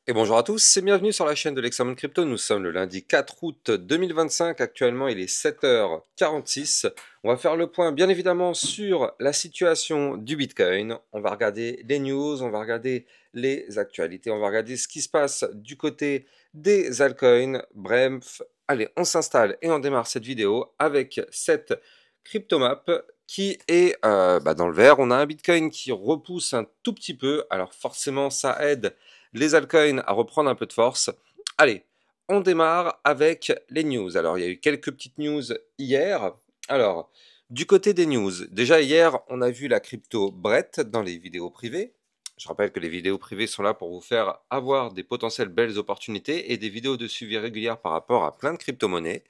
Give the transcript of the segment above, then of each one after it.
Et bonjour à tous et bienvenue sur la chaîne de l'Examen Crypto. Nous sommes le lundi 4 août 2025. Actuellement, il est 7h46. On va faire le point, bien évidemment, sur la situation du Bitcoin. On va regarder les news, on va regarder les actualités, on va regarder ce qui se passe du côté des altcoins. Bref, allez, on s'installe et on démarre cette vidéo avec cette cryptomap qui est dans le vert. On a un Bitcoin qui repousse un tout petit peu. Alors forcément, ça aide les altcoins à reprendre un peu de force. Allez, on démarre avec les news. Alors, il y a eu quelques petites news hier. Alors, du côté des news, déjà hier, on a vu la crypto Brett dans les vidéos privées. Je rappelle que les vidéos privées sont là pour vous faire avoir des potentielles belles opportunités et des vidéos de suivi régulières par rapport à plein de crypto-monnaies.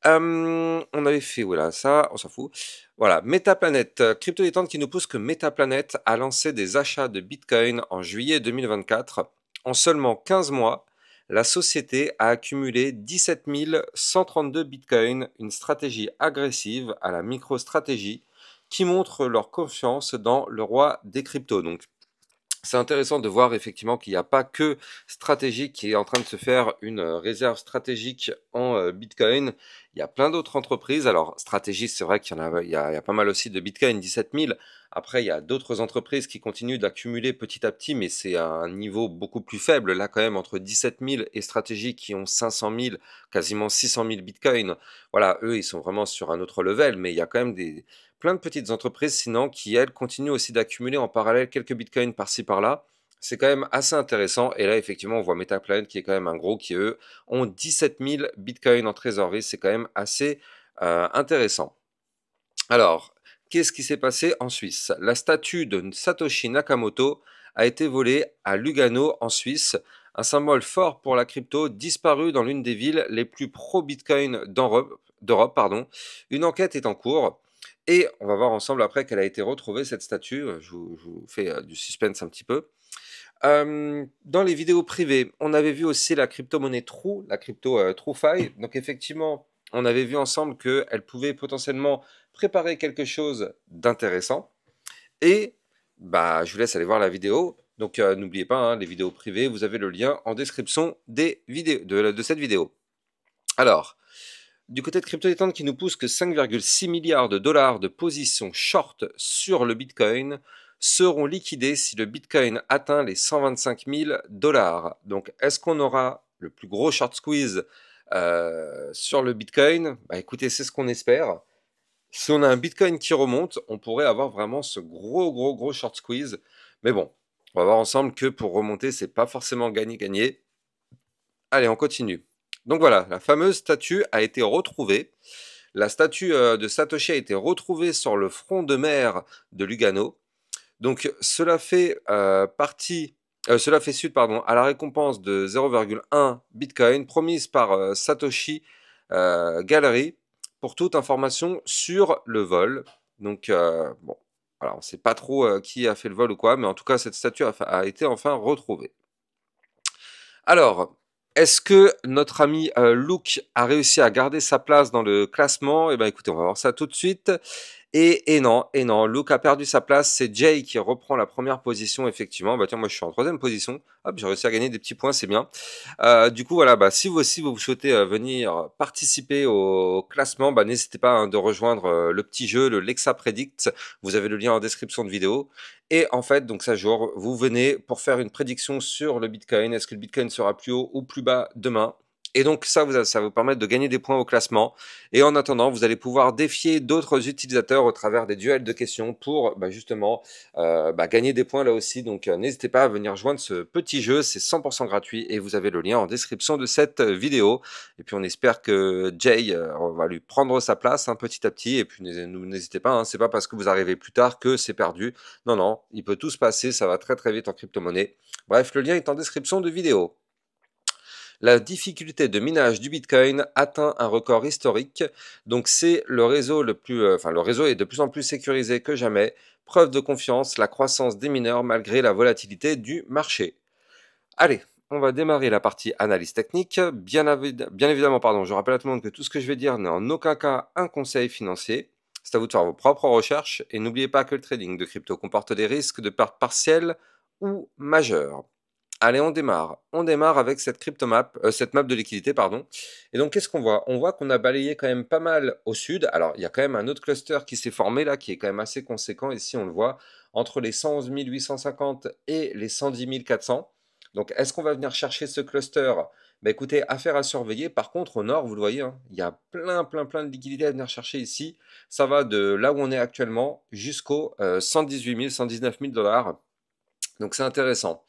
On avait fait, voilà, ça, on s'en fout. Voilà, Metaplanet, crypto détente qui nous pousse que Metaplanet a lancé des achats de Bitcoin en juillet 2024. En seulement 15 mois, la société a accumulé 17 132 Bitcoins, une stratégie agressive à la micro-stratégie qui montre leur confiance dans le roi des cryptos. Donc, c'est intéressant de voir effectivement qu'il n'y a pas que Stratégique qui est en train de se faire une réserve stratégique en Bitcoin. Il y a plein d'autres entreprises. Alors, Stratégique, c'est vrai qu'il y en a, il y a pas mal aussi de Bitcoin, 17 000. Après, il y a d'autres entreprises qui continuent d'accumuler petit à petit, mais c'est à un niveau beaucoup plus faible. Là, quand même, entre 17 000 et Stratégique qui ont 500 000, quasiment 600 000 Bitcoin. Voilà, eux, ils sont vraiment sur un autre level, mais il y a quand même plein de petites entreprises, sinon, qui, elles, continuent aussi d'accumuler en parallèle quelques bitcoins par-ci par-là. C'est quand même assez intéressant. Et là, effectivement, on voit Metaplanet, qui est quand même un gros, qui, eux, ont 17 000 bitcoins en trésorerie. C'est quand même assez intéressant. Alors, qu'est-ce qui s'est passé en Suisse? La statue de Satoshi Nakamoto a été volée à Lugano, en Suisse. Un symbole fort pour la crypto, disparu dans l'une des villes les plus pro-Bitcoin d'Europe. Une enquête est en cours. Et on va voir ensemble après qu'elle a été retrouvée, cette statue. Je vous fais du suspense un petit peu. Dans les vidéos privées, on avait vu aussi la crypto-monnaie True, la crypto TrueFi. Donc effectivement, on avait vu ensemble qu'elle pouvait potentiellement préparer quelque chose d'intéressant. Et bah, je vous laisse aller voir la vidéo. Donc n'oubliez pas, hein, les vidéos privées, vous avez le lien en description des vidéos, de cette vidéo. Alors, du côté de Crypto Détente qui nous pousse que 5,6 milliards de dollars de positions short sur le Bitcoin seront liquidés si le Bitcoin atteint les 125 000 dollars. Donc, est-ce qu'on aura le plus gros short squeeze sur le Bitcoin? Bah écoutez, c'est ce qu'on espère. Si on a un Bitcoin qui remonte, on pourrait avoir vraiment ce gros short squeeze. Mais bon, on va voir ensemble que pour remonter, c'est pas forcément gagné-gagné. Allez, on continue. Donc voilà, la fameuse statue a été retrouvée. La statue de Satoshi a été retrouvée sur le front de mer de Lugano. Donc cela fait suite à la récompense de 0,1 Bitcoin promise par Satoshi Gallery pour toute information sur le vol. Donc bon, voilà, on ne sait pas trop qui a fait le vol ou quoi, mais en tout cas cette statue a été enfin retrouvée. Alors, est-ce que notre ami Luke a réussi à garder sa place dans le classement? Eh bien, écoutez, on va voir ça tout de suite. Et non, Luke a perdu sa place. C'est Jay qui reprend la première position, effectivement. Bah tiens, moi je suis en troisième position. Hop, j'ai réussi à gagner des petits points, c'est bien. Du coup, voilà, bah, si vous aussi vous souhaitez venir participer au classement, bah, n'hésitez pas hein, de rejoindre le petit jeu, le Lexa Predict. Vous avez le lien en description de vidéo. Et en fait, donc ça jour, vous venez pour faire une prédiction sur le Bitcoin. Est-ce que le Bitcoin sera plus haut ou plus bas demain? Et donc ça va vous permettre de gagner des points au classement. Et en attendant, vous allez pouvoir défier d'autres utilisateurs au travers des duels de questions pour justement gagner des points là aussi. Donc n'hésitez pas à venir joindre ce petit jeu, c'est 100% gratuit et vous avez le lien en description de cette vidéo. Et puis on espère que Jay, on va lui prendre sa place petit à petit. Et puis n'hésitez pas, hein, c'est pas parce que vous arrivez plus tard que c'est perdu. Non, il peut tout se passer, ça va très vite en crypto-monnaie. Bref, le lien est en description de vidéo. La difficulté de minage du Bitcoin atteint un record historique. Donc c'est le réseau le réseau est de plus en plus sécurisé que jamais. Preuve de confiance, la croissance des mineurs malgré la volatilité du marché. Allez, on va démarrer la partie analyse technique. Bien évidemment, je rappelle à tout le monde que tout ce que je vais dire n'est en aucun cas un conseil financier. C'est à vous de faire vos propres recherches et n'oubliez pas que le trading de crypto comporte des risques de perte partielle ou majeure. Allez, on démarre. On démarre avec cette cryptomap, cette map de liquidité, pardon. Et donc, qu'est-ce qu'on voit? On voit qu'on a balayé quand même pas mal au sud. Alors, il y a quand même un autre cluster qui s'est formé là, qui est quand même assez conséquent. Ici, on le voit, entre les 111 850 et les 110 400. Donc, est-ce qu'on va venir chercher ce cluster? Bah écoutez, affaire à surveiller. Par contre, au nord, vous le voyez, hein, il y a plein de liquidités à venir chercher ici. Ça va de là où on est actuellement jusqu'aux 118 000, 119 000 dollars. Donc, c'est intéressant.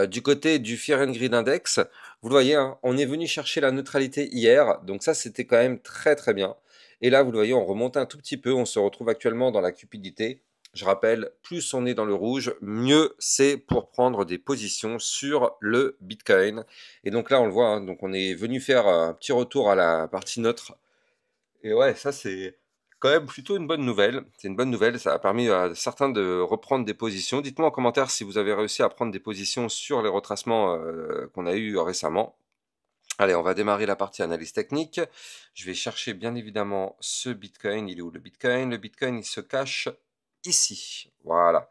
Du côté du Fear and Greed Index, vous le voyez, hein, on est venu chercher la neutralité hier, donc ça c'était quand même très bien. Et là, vous le voyez, on remonte un tout petit peu, on se retrouve actuellement dans la cupidité. Je rappelle, plus on est dans le rouge, mieux c'est pour prendre des positions sur le Bitcoin. Et donc là, on le voit, hein, donc on est venu faire un petit retour à la partie neutre. Et ouais, ça c'est quand même plutôt une bonne nouvelle. C'est une bonne nouvelle, ça a permis à certains de reprendre des positions. Dites-moi en commentaire si vous avez réussi à prendre des positions sur les retracements qu'on a eu récemment. Allez, on va démarrer la partie analyse technique. Je vais chercher bien évidemment ce Bitcoin. Il est où le Bitcoin? Le Bitcoin, il se cache ici. Voilà,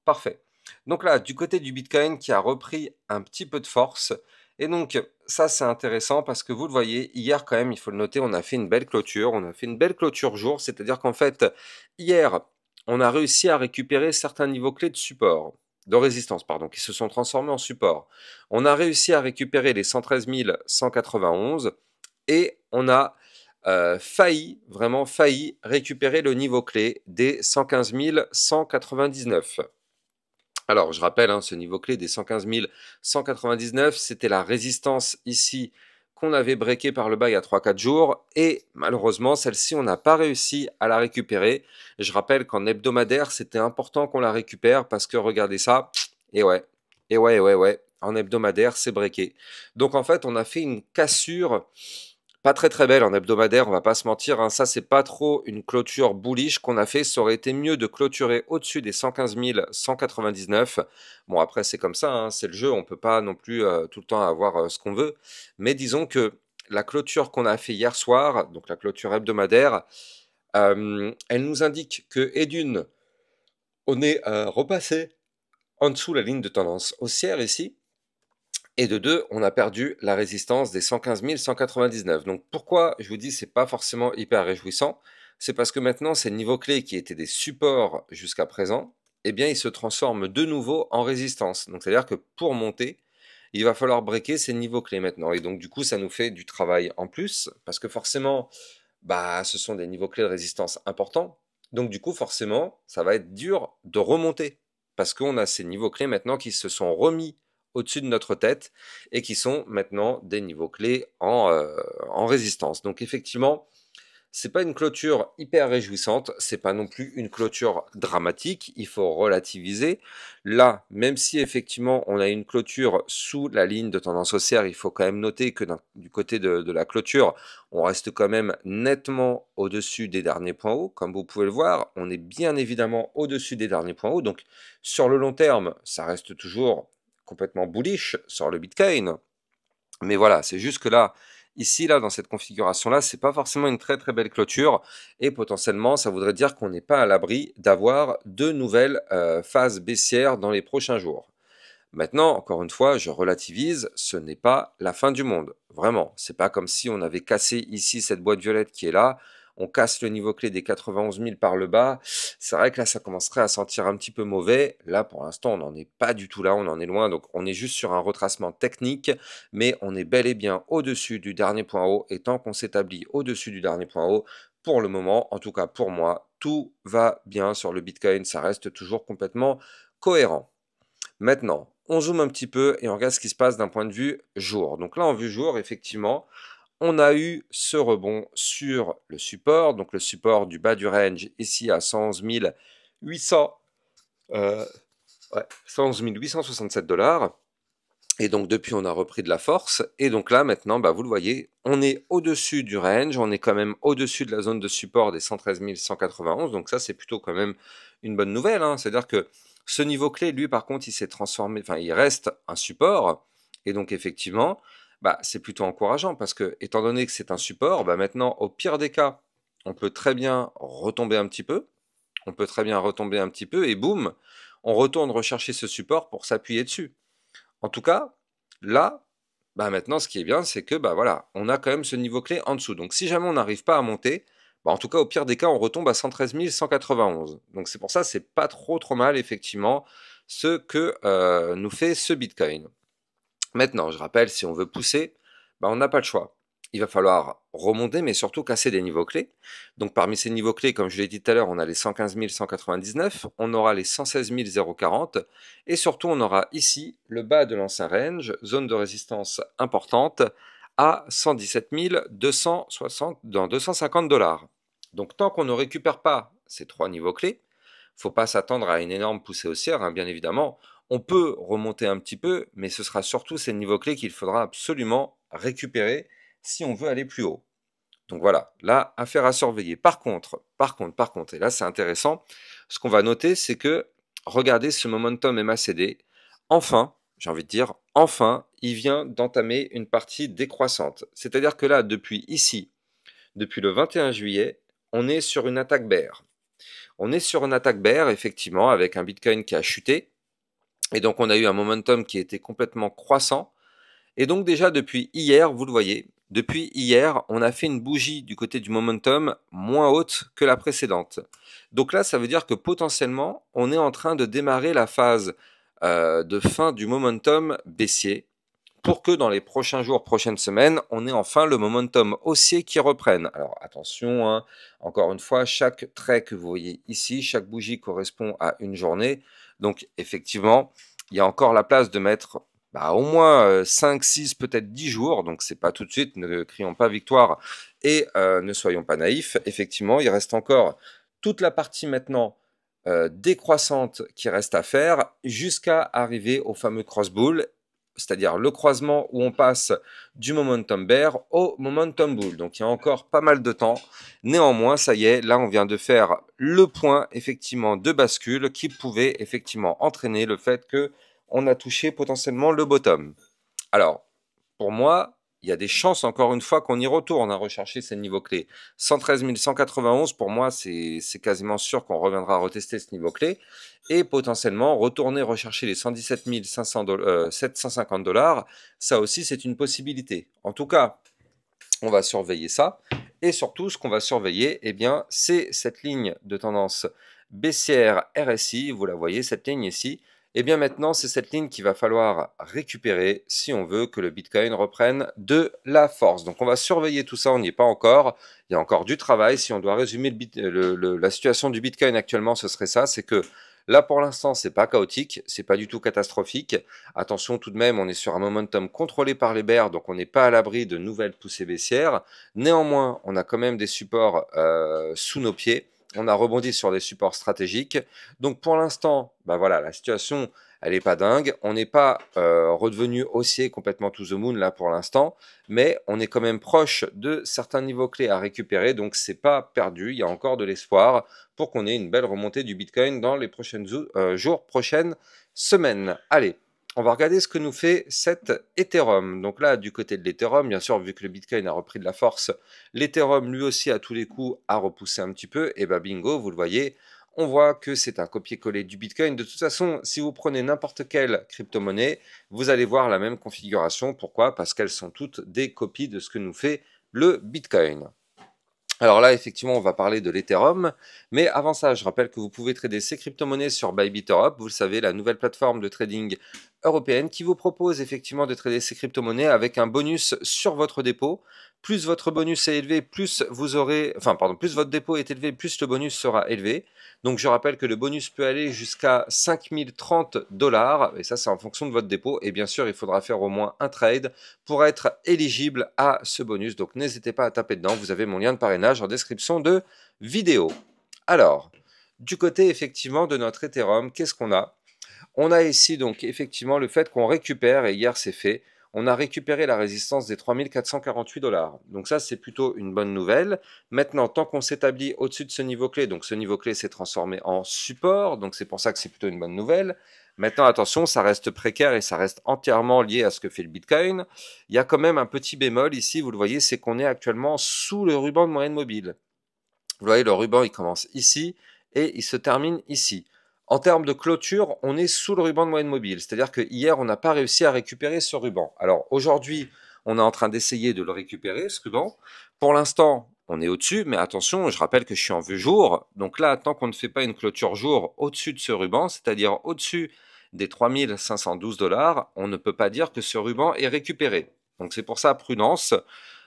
parfait. Donc là, du côté du Bitcoin qui a repris un petit peu de force. Et donc, ça, c'est intéressant parce que vous le voyez, hier, quand même, il faut le noter, on a fait une belle clôture. On a fait une belle clôture jour, c'est-à-dire qu'en fait, hier, on a réussi à récupérer certains niveaux clés de support, de résistance, pardon, qui se sont transformés en support. On a réussi à récupérer les 113 191 et on a failli, vraiment failli, récupérer le niveau clé des 115 199. Alors, je rappelle, hein, ce niveau clé des 115 199, c'était la résistance ici qu'on avait breaké par le bas il y a 3-4 jours. Et malheureusement, celle-ci, on n'a pas réussi à la récupérer. Je rappelle qu'en hebdomadaire, c'était important qu'on la récupère parce que regardez ça. Et ouais, ouais. En hebdomadaire, c'est breaké. Donc en fait, on a fait une cassure pas très belle en hebdomadaire, on va pas se mentir, hein. Ça, c'est pas trop une clôture bullish qu'on a fait. Ça aurait été mieux de clôturer au-dessus des 115 199. Bon, après, c'est comme ça, hein, c'est le jeu. On peut pas non plus tout le temps avoir ce qu'on veut. Mais disons que la clôture qu'on a fait hier soir, donc la clôture hebdomadaire, elle nous indique que, et d'une, on est repassé en dessous la ligne de tendance haussière ici. Et de deux, on a perdu la résistance des 115 199. Donc pourquoi je vous dis c'est pas forcément hyper réjouissant? C'est parce que maintenant ces niveaux clés qui étaient des supports jusqu'à présent, eh bien ils se transforment de nouveau en résistance. Donc c'est-à-dire que pour monter, il va falloir breaker ces niveaux clés maintenant. Et donc du coup ça nous fait du travail en plus, parce que forcément, bah ce sont des niveaux clés de résistance importants. Donc du coup forcément, ça va être dur de remonter. Parce qu'on a ces niveaux clés maintenant qui se sont remis au-dessus de notre tête et qui sont maintenant des niveaux clés en résistance. Donc effectivement, c'est pas une clôture hyper réjouissante, c'est pas non plus une clôture dramatique, il faut relativiser. Là, même si effectivement on a une clôture sous la ligne de tendance haussière, il faut quand même noter que du côté de la clôture, on reste quand même nettement au-dessus des derniers points hauts. Comme vous pouvez le voir, on est bien évidemment au-dessus des derniers points hauts. Donc sur le long terme, ça reste toujours complètement bullish sur le Bitcoin. Mais voilà, c'est juste que là, ici, là, dans cette configuration-là, c'est pas forcément une très belle clôture et potentiellement, ça voudrait dire qu'on n'est pas à l'abri d'avoir de nouvelles phases baissières dans les prochains jours. Maintenant, encore une fois, je relativise, ce n'est pas la fin du monde. Vraiment, c'est pas comme si on avait cassé ici cette boîte violette qui est là, on casse le niveau clé des 91 000 par le bas. C'est vrai que là, ça commencerait à sentir un petit peu mauvais. Là, pour l'instant, on n'en est pas du tout là, on en est loin. Donc, on est juste sur un retracement technique, mais on est bel et bien au-dessus du dernier point haut. Et tant qu'on s'établit au-dessus du dernier point haut, pour le moment, en tout cas pour moi, tout va bien sur le Bitcoin. Ça reste toujours complètement cohérent. Maintenant, on zoome un petit peu et on regarde ce qui se passe d'un point de vue jour. Donc là, en vue jour, effectivement, on a eu ce rebond sur le support, donc le support du bas du range ici à 111 800, 111 867 dollars. Et donc depuis, on a repris de la force. Et donc là, maintenant, bah, vous le voyez, on est au-dessus du range, on est quand même au-dessus de la zone de support des 113 191. Donc ça, c'est plutôt quand même une bonne nouvelle, hein. C'est-à-dire que ce niveau clé, lui, par contre, il s'est transformé, enfin, il reste un support. Et donc, effectivement, bah, c'est plutôt encourageant parce que, étant donné que c'est un support, bah, maintenant, au pire des cas, on peut très bien retomber un petit peu. On peut très bien retomber un petit peu et boum, on retourne rechercher ce support pour s'appuyer dessus. En tout cas, là, bah maintenant, ce qui est bien, c'est que bah voilà, on a quand même ce niveau clé en dessous. Donc si jamais on n'arrive pas à monter, bah en tout cas, au pire des cas, on retombe à 113 191. Donc c'est pour ça, c'est pas trop mal, effectivement, ce que nous fait ce Bitcoin. Maintenant, je rappelle, si on veut pousser, bah, on n'a pas le choix. Il va falloir remonter, mais surtout casser des niveaux clés. Donc parmi ces niveaux clés, comme je l'ai dit tout à l'heure, on a les 115 199, on aura les 116 040, et surtout on aura ici le bas de l'ancien range, zone de résistance importante, à 117 260, dans 250 dollars. Donc tant qu'on ne récupère pas ces trois niveaux clés, faut pas s'attendre à une énorme poussée haussière, hein, bien évidemment. On peut remonter un petit peu, mais ce sera surtout ces niveaux clés qu'il faudra absolument récupérer si on veut aller plus haut. Donc voilà, là, affaire à surveiller. Par contre, et là c'est intéressant, ce qu'on va noter, c'est que, regardez ce momentum MACD, enfin, j'ai envie de dire, enfin, il vient d'entamer une partie décroissante. C'est-à-dire que là, depuis ici, depuis le 21 juillet, on est sur une attaque bear. On est sur une attaque bear, effectivement, avec un Bitcoin qui a chuté. Et donc, on a eu un momentum qui était complètement croissant. Et donc, déjà, depuis hier, vous le voyez, depuis hier, on a fait une bougie du côté du momentum moins haute que la précédente. Donc là, ça veut dire que potentiellement, on est en train de démarrer la phase de fin du momentum baissier pour que dans les prochains jours, prochaines semaines, on ait enfin le momentum haussier qui reprenne. Alors attention, hein, encore une fois, chaque trait que vous voyez ici, chaque bougie correspond à une journée. Donc effectivement, il y a encore la place de mettre au moins 5, 6, peut-être 10 jours. Donc c'est pas tout de suite, ne crions pas victoire et ne soyons pas naïfs. Effectivement, il reste encore toute la partie maintenant décroissante qui reste à faire jusqu'à arriver au fameux cross-bull, c'est-à-dire le croisement où on passe du momentum bear au momentum bull. Donc il y a encore pas mal de temps. Néanmoins, ça y est, là on vient de faire le point effectivement de bascule qui pouvait effectivement entraîner le fait que on a touché potentiellement le bottom. Alors, pour moi, il y a des chances, encore une fois, qu'on y retourne à rechercher ces niveaux clés. 113 191, pour moi, c'est quasiment sûr qu'on reviendra retester ce niveau clé. Et potentiellement, retourner rechercher les 117 750 dollars, ça aussi, c'est une possibilité. En tout cas, on va surveiller ça. Et surtout, ce qu'on va surveiller, eh bien, c'est cette ligne de tendance baissière RSI. Vous la voyez, cette ligne ici. Et bien maintenant, c'est cette ligne qu'il va falloir récupérer si on veut que le Bitcoin reprenne de la force. Donc on va surveiller tout ça, on n'y est pas encore. Il y a encore du travail. Si on doit résumer la situation du Bitcoin actuellement, ce serait ça, c'est que là pour l'instant, c'est pas chaotique, c'est pas du tout catastrophique. Attention tout de même, on est sur un momentum contrôlé par les bears, donc on n'est pas à l'abri de nouvelles poussées baissières. Néanmoins, on a quand même des supports sous nos pieds. On a rebondi sur des supports stratégiques. Donc pour l'instant, voilà, la situation, elle n'est pas dingue. On n'est pas redevenu haussier complètement to the moon là pour l'instant, mais on est quand même proche de certains niveaux clés à récupérer. Donc c'est pas perdu. Il y a encore de l'espoir pour qu'on ait une belle remontée du Bitcoin dans les prochains jours, prochaines semaines. Allez. On va regarder ce que nous fait cet Ethereum. Donc là, du côté de l'Ethereum, bien sûr, vu que le Bitcoin a repris de la force, l'Ethereum, lui aussi, à tous les coups, a repoussé un petit peu. Et bingo, vous le voyez, on voit que c'est un copier-coller du Bitcoin. De toute façon, si vous prenez n'importe quelle crypto-monnaie, vous allez voir la même configuration. Pourquoi? Parce qu'elles sont toutes des copies de ce que nous fait le Bitcoin. Alors là, effectivement, on va parler de l'Ethereum, mais avant ça, je rappelle que vous pouvez trader ces crypto-monnaies sur Bybit Europe, vous le savez, la nouvelle plateforme de trading européenne qui vous propose effectivement de trader ces crypto-monnaies avec un bonus sur votre dépôt. Plus votre bonus est élevé, plus vous aurez, plus votre dépôt est élevé, plus le bonus sera élevé. Donc je rappelle que le bonus peut aller jusqu'à 5030 dollars, et ça c'est en fonction de votre dépôt, et bien sûr il faudra faire au moins un trade pour être éligible à ce bonus. Donc n'hésitez pas à taper dedans, vous avez mon lien de parrainage en description de vidéo. Alors, du côté effectivement de notre Ethereum, qu'est-ce qu'on a? On a ici donc effectivement le fait qu'on récupère, et hier c'est fait, on a récupéré la résistance des 3448 dollars. Donc ça c'est plutôt une bonne nouvelle. Maintenant, tant qu'on s'établit au-dessus de ce niveau clé, donc ce niveau clé s'est transformé en support, donc c'est pour ça que c'est plutôt une bonne nouvelle. Maintenant, attention, ça reste précaire et ça reste entièrement lié à ce que fait le Bitcoin. Il y a quand même un petit bémol ici, vous le voyez, c'est qu'on est actuellement sous le ruban de moyenne mobile. Vous voyez, le ruban, il commence ici et il se termine ici. En termes de clôture, on est sous le ruban de moyenne mobile, c'est-à-dire que hier, on n'a pas réussi à récupérer ce ruban. Alors aujourd'hui, on est en train d'essayer de le récupérer, ce ruban. Pour l'instant, on est au-dessus, mais attention, je rappelle que je suis en vue jour. Donc là, tant qu'on ne fait pas une clôture jour au-dessus de ce ruban, c'est-à-dire au-dessus des 3512 $, on ne peut pas dire que ce ruban est récupéré. Donc c'est pour ça, prudence.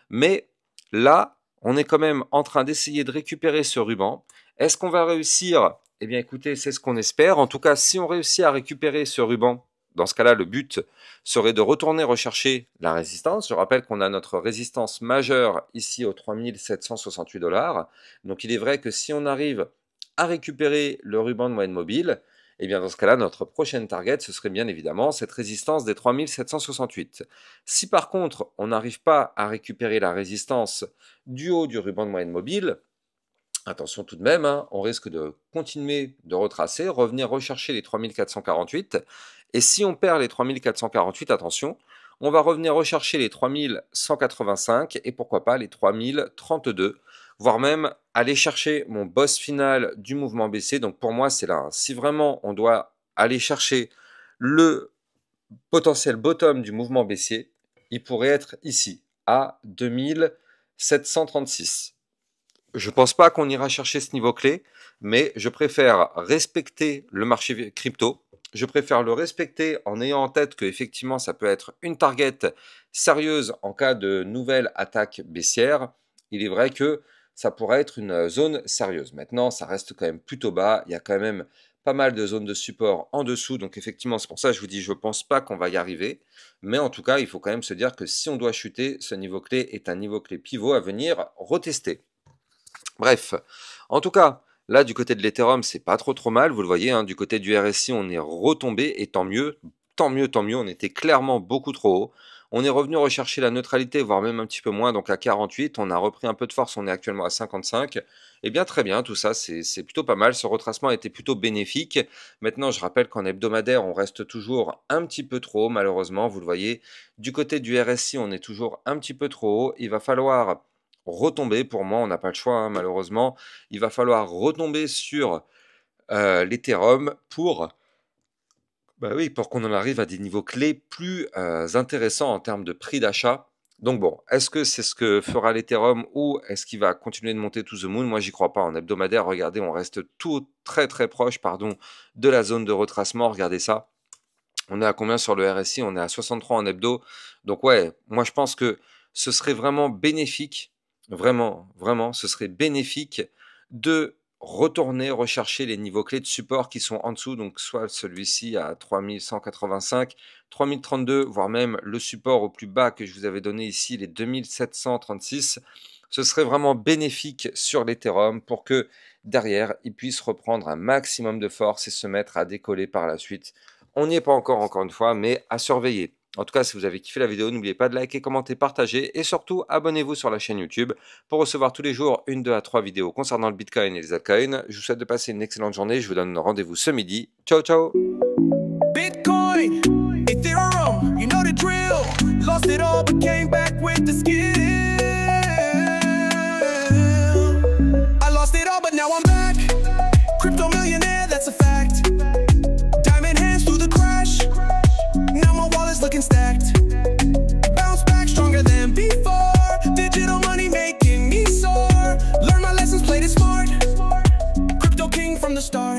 Mais là, on est quand même en train d'essayer de récupérer ce ruban. Est-ce qu'on va réussir? Eh bien écoutez, c'est ce qu'on espère. En tout cas, si on réussit à récupérer ce ruban, dans ce cas-là, le but serait de retourner rechercher la résistance. Je rappelle qu'on a notre résistance majeure ici aux 3768 $. Donc il est vrai que si on arrive à récupérer le ruban de moyenne mobile, eh bien dans ce cas-là, notre prochaine target, ce serait bien évidemment cette résistance des 3768. Si par contre, on n'arrive pas à récupérer la résistance du haut du ruban de moyenne mobile, attention tout de même, hein, on risque de continuer de retracer, revenir rechercher les 3448. Et si on perd les 3448, attention, on va revenir rechercher les 3185 et pourquoi pas les 3032, voire même aller chercher mon boss final du mouvement baissier. Donc pour moi, c'est là. Hein. Si vraiment on doit aller chercher le potentiel bottom du mouvement baissier, il pourrait être ici, à 2736. Je ne pense pas qu'on ira chercher ce niveau clé, mais je préfère respecter le marché crypto. Je préfère le respecter en ayant en tête qu'effectivement, ça peut être une target sérieuse en cas de nouvelle attaque baissière. Il est vrai que ça pourrait être une zone sérieuse. Maintenant, ça reste quand même plutôt bas. Il y a quand même pas mal de zones de support en dessous. Donc effectivement, c'est pour ça que je vous dis, je ne pense pas qu'on va y arriver. Mais en tout cas, il faut quand même se dire que si on doit chuter, ce niveau clé est un niveau clé pivot à venir retester. Bref, en tout cas, là du côté de l'Ethereum, c'est pas trop mal, vous le voyez, hein, du côté du RSI, on est retombé, et tant mieux, on était clairement beaucoup trop haut. On est revenu rechercher la neutralité, voire même un petit peu moins, donc à 48, on a repris un peu de force, on est actuellement à 55. Eh bien très bien, tout ça, c'est plutôt pas mal, ce retracement a été plutôt bénéfique. Maintenant, je rappelle qu'en hebdomadaire, on reste toujours un petit peu trop haut, malheureusement, vous le voyez. Du côté du RSI, on est toujours un petit peu trop haut, il va falloir retomber, pour moi, on n'a pas le choix, hein, malheureusement. Il va falloir retomber sur l'Ethereum pour, oui, pour qu'on en arrive à des niveaux clés plus intéressants en termes de prix d'achat. Donc bon, est-ce que c'est ce que fera l'Ethereum ou est-ce qu'il va continuer de monter to the moon? Moi, j'y crois pas. En hebdomadaire, regardez, on reste tout très proche de la zone de retracement. Regardez ça. On est à combien sur le RSI? On est à 63 en hebdo. Donc ouais, moi je pense que ce serait vraiment bénéfique. Vraiment, ce serait bénéfique de retourner rechercher les niveaux clés de support qui sont en dessous, donc soit celui-ci à 3185, 3032, voire même le support au plus bas que je vous avais donné ici, les 2736. Ce serait vraiment bénéfique sur l'Ethereum pour que derrière, il puisse reprendre un maximum de force et se mettre à décoller par la suite. On n'y est pas encore une fois, mais à surveiller. En tout cas, si vous avez kiffé la vidéo, n'oubliez pas de liker, commenter, partager et surtout abonnez-vous sur la chaîne YouTube pour recevoir tous les jours 1, 2 à 3 vidéos concernant le Bitcoin et les altcoins. Je vous souhaite de passer une excellente journée. Je vous donne rendez-vous ce midi. Ciao, ciao. Bitcoin, Ethereum, you know the drill. Lost it all but came back with the skill. I lost it all but now I'm back. Crypto millionaire, that's a fact. Diamond hands through the crash. Now my wallet's looking stacked. Bounce back stronger than before. Digital money making me soar. Learn my lessons, played it smart. Crypto king from the start.